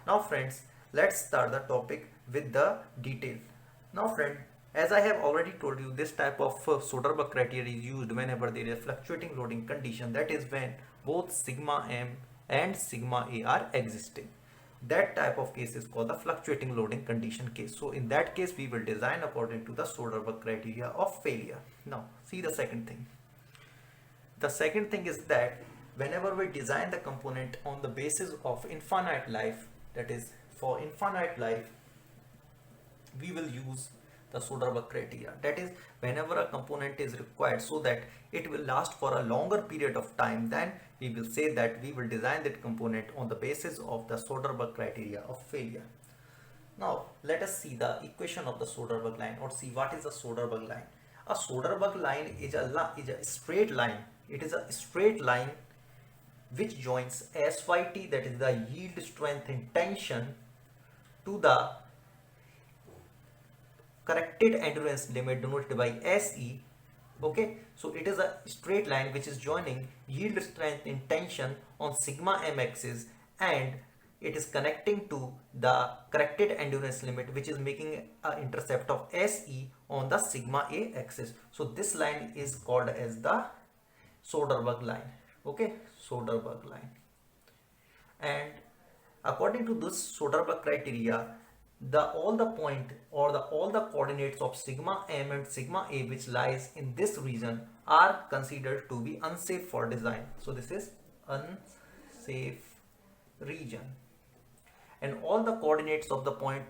Now friends, let's start the topic with the detail. Now friend, as I have already told you, this type of Soderberg criteria is used whenever there is fluctuating loading condition, that is when both sigma m and sigma a are existing. That type of case is called the fluctuating loading condition case. So in that case we will design according to the Soderberg criteria of failure. Now see the second thing. The second thing is that whenever we design the component on the basis of infinite life, that is for infinite life, we will use the Soderberg criteria. That is, whenever a component is required so that it will last for a longer period of time, then we will say that we will design that component on the basis of the Soderberg criteria of failure. Now let us see the equation of the Soderberg line, or see what is a Soderberg line. A Soderberg line is a straight line. It is a straight line which joins SYT, that is the yield strength in tension, to the corrected endurance limit denoted by SE. Okay, so it is a straight line which is joining yield strength in tension on sigma m axis, and it is connecting to the corrected endurance limit, which is making an intercept of SE on the sigma a axis. So this line is called as the Soderberg line. Okay, Soderberg line. And according to this Soderberg criteria, all the point, or all the coordinates of sigma m and sigma a which lies in this region are considered to be unsafe for design. So this is unsafe region, and all the coordinates of the point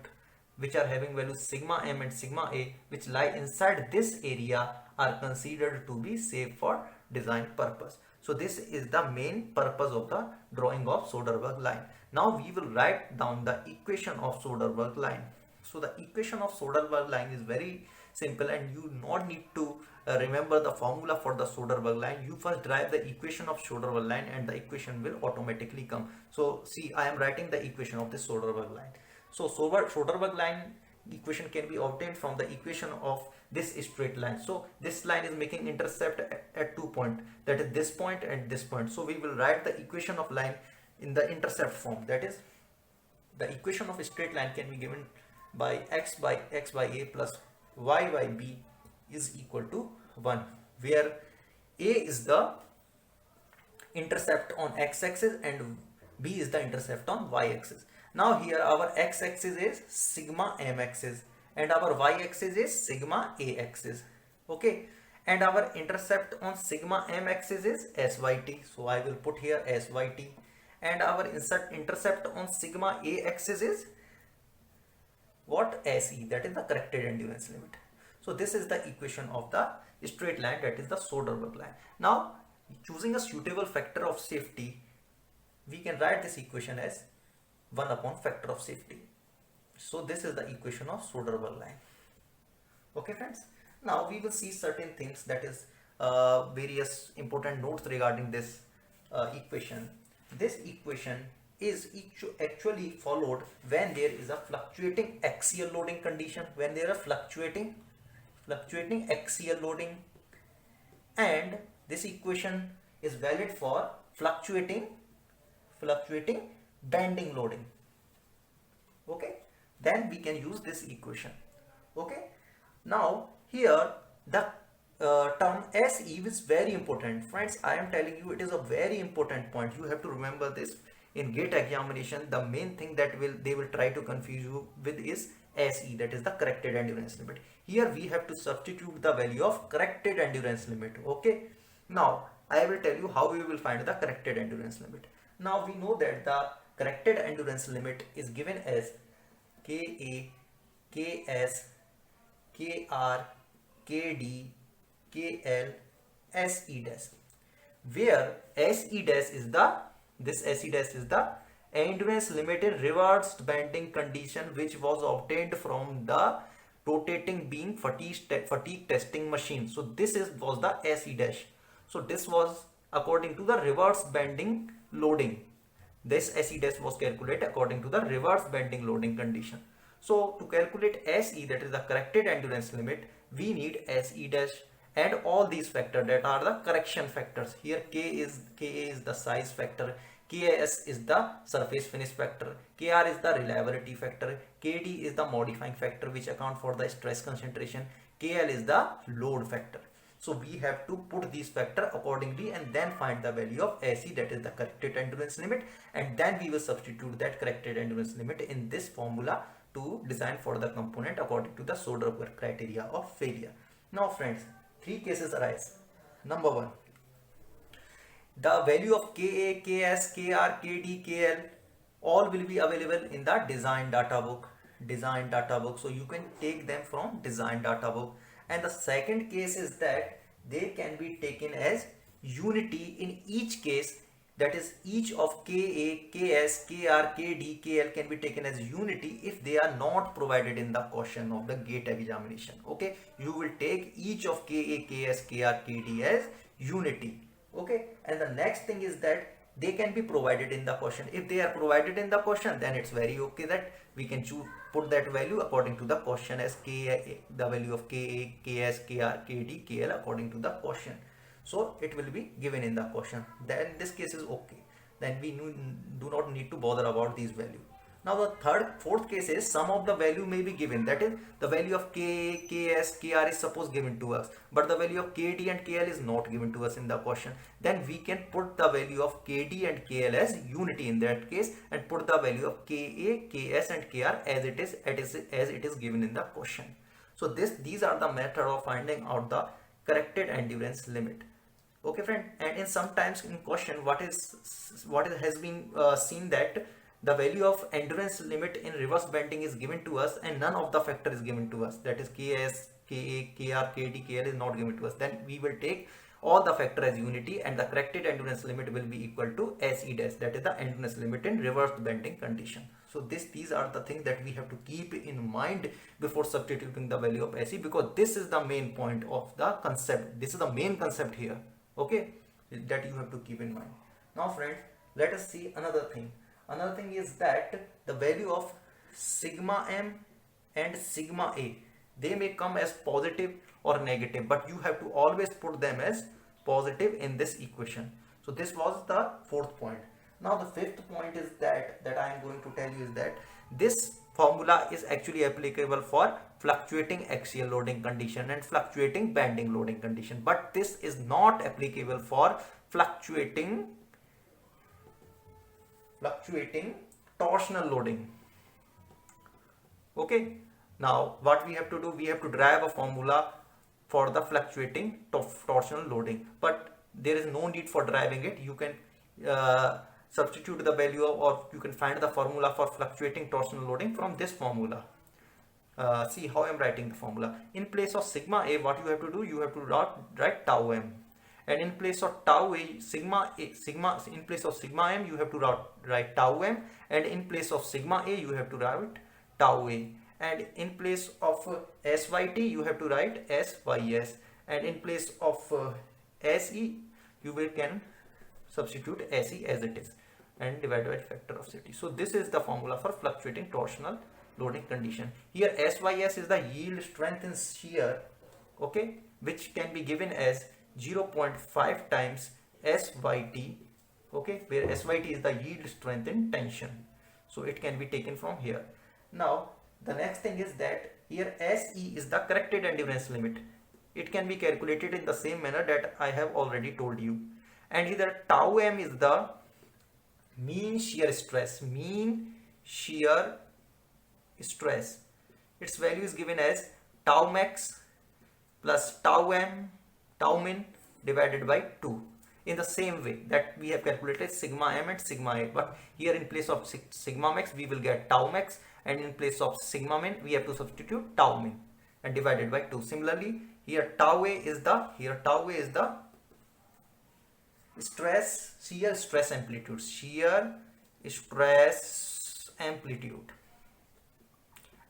which are having values sigma m and sigma a which lie inside this area are considered to be safe for design purpose. So this is the main purpose of the drawing of Soderberg line. Now we will write down the equation of Soderberg line. So the equation of Soderberg line is very simple, and you not need to remember the formula for the Soderberg line. You first derive the equation of Soderberg line and the equation will automatically come. So see, I am writing the equation of this Soderberg line. So Soderberg line equation can be obtained from the equation of this straight line. So this line is making intercept at 2 points, that is this point and this point. So we will write the equation of line in the intercept form. That is, the equation of a straight line can be given by x by a plus y by b is equal to 1, where a is the intercept on x-axis and b is the intercept on y-axis. Now here our x-axis is sigma m-axis and our y-axis is sigma a-axis. Okay, and our intercept on sigma m-axis is syt. So I will put here syt, and our intercept on sigma a-axis is what? Se, that is the corrected endurance limit. So this is the equation of the straight line, that is the Soderberg line. Now choosing a suitable factor of safety, we can write this equation as 1 upon factor of safety. So this is the equation of Soderberg line. Okay friends, now we will see certain things, that is various important notes regarding this equation. This equation is actually followed when there is a fluctuating axial loading condition, when there are fluctuating axial loading, and this equation is valid for fluctuating bending loading. Okay, then we can use this equation. Okay, now here the term SE is very important. Friends, I am telling you, it is a very important point. You have to remember this. In GATE examination, the main thing that they will try to confuse you with is SE, that is the corrected endurance limit. Here we have to substitute the value of corrected endurance limit. Okay, now I will tell you how we will find the corrected endurance limit. Now we know that the corrected endurance limit is given as KA, KS, KR, KD, KL, SE dash, where SE dash is the endurance limit in reversed bending condition which was obtained from the rotating beam fatigue testing machine. So this was the SE dash. So this was according to the reverse bending loading. This SE dash was calculated according to the reverse bending loading condition. So to calculate SE, that is the corrected endurance limit, we need SE dash and all these factors that are the correction factors. Here Ka is the size factor, KS is the surface finish factor, KR is the reliability factor, KD is the modifying factor which account for the stress concentration, KL is the load factor. So we have to put these factors accordingly and then find the value of SE, that is the corrected endurance limit, and then we will substitute that corrected endurance limit in this formula to design for the component according to the Soderberg criteria of failure. Now friends, three cases arise. Number one, the value of Ka, Ks, Kr, Kd, Kl all will be available in the design data book. So you can take them from design data book. And the second case is that they can be taken as unity in each case, that is each of Ka, Ks, Kr, Kd, Kl can be taken as unity if they are not provided in the question of the GATE examination. Okay, you will take each of Ka, Ks, Kr, Kd as unity. Okay, and the next thing is that they can be provided in the question. If they are provided in the question, then it's very okay that we can put that value according to the question as the value of Ka, Ks, Kr, Kd, Kl according to the question. So it will be given in the question. Then this case is okay. Then we do not need to bother about these values. Now the fourth case is some of the value may be given, that is the value of Ka, Ks, Kr is suppose given to us, but the value of Kd and Kl is not given to us in the question. Then we can put the value of Kd and Kl as unity in that case and put the value of Ka, Ks and Kr as it is given in the question. So these are the method of finding out the corrected endurance limit. Okay friend, and in sometimes in question what has been seen that the value of endurance limit in reverse bending is given to us and none of the factor is given to us, that is Ks, Ka, Kr, Kd, Kl is not given to us. Then we will take all the factor as unity and the corrected endurance limit will be equal to Se dash, that is the endurance limit in reverse bending condition. So these are the things that we have to keep in mind before substituting the value of Se, because this is the main point of the concept. This is the main concept here, okay, that you have to keep in mind. Now friends, let us see another thing. Another thing is that the value of sigma m and sigma a, they may come as positive or negative, but you have to always put them as positive in this equation. So this was the fourth point. Now the fifth point is that I am going to tell you is that this formula is actually applicable for fluctuating axial loading condition and fluctuating bending loading condition, but this is not applicable for fluctuating torsional loading. Okay, now what we have to do, we have to derive a formula for the fluctuating torsional loading, but there is no need for deriving it. You can substitute the value or you can find the formula for fluctuating torsional loading from this formula. See how I am writing the formula. In place of sigma a, what you have to do, you have to write tau m, and in place of tau a, in place of sigma m you have to write tau m, and in place of sigma a you have to write tau a, and in place of syt you have to write sys, and in place of se you can substitute se as it is and divide by factor of ct. So this is the formula for fluctuating torsional loading condition. Here sys is the yield strength in shear, okay, which can be given as 0.5 times syt, okay, where syt is the yield strength in tension. So it can be taken from here. Now the next thing is that here se is the corrected endurance limit. It can be calculated in the same manner that I have already told you, and either tau m is the mean shear stress. Its value is given as tau max plus tau min divided by 2, in the same way that we have calculated sigma m and sigma a, but here in place of sigma max we will get tau max, and in place of sigma min we have to substitute tau min and divided by 2. Similarly here tau a is the shear stress amplitude,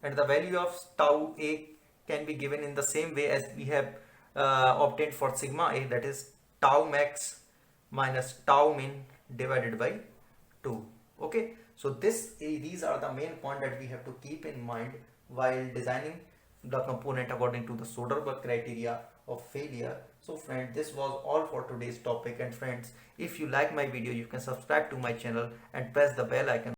and the value of tau a can be given in the same way as we have obtained for sigma a, that is tau max minus tau min divided by 2. Okay, so these are the main point that we have to keep in mind while designing the component according to the Soderberg criteria of failure. So friend, this was all for today's topic, and friends, if you like my video, you can subscribe to my channel and press the bell icon.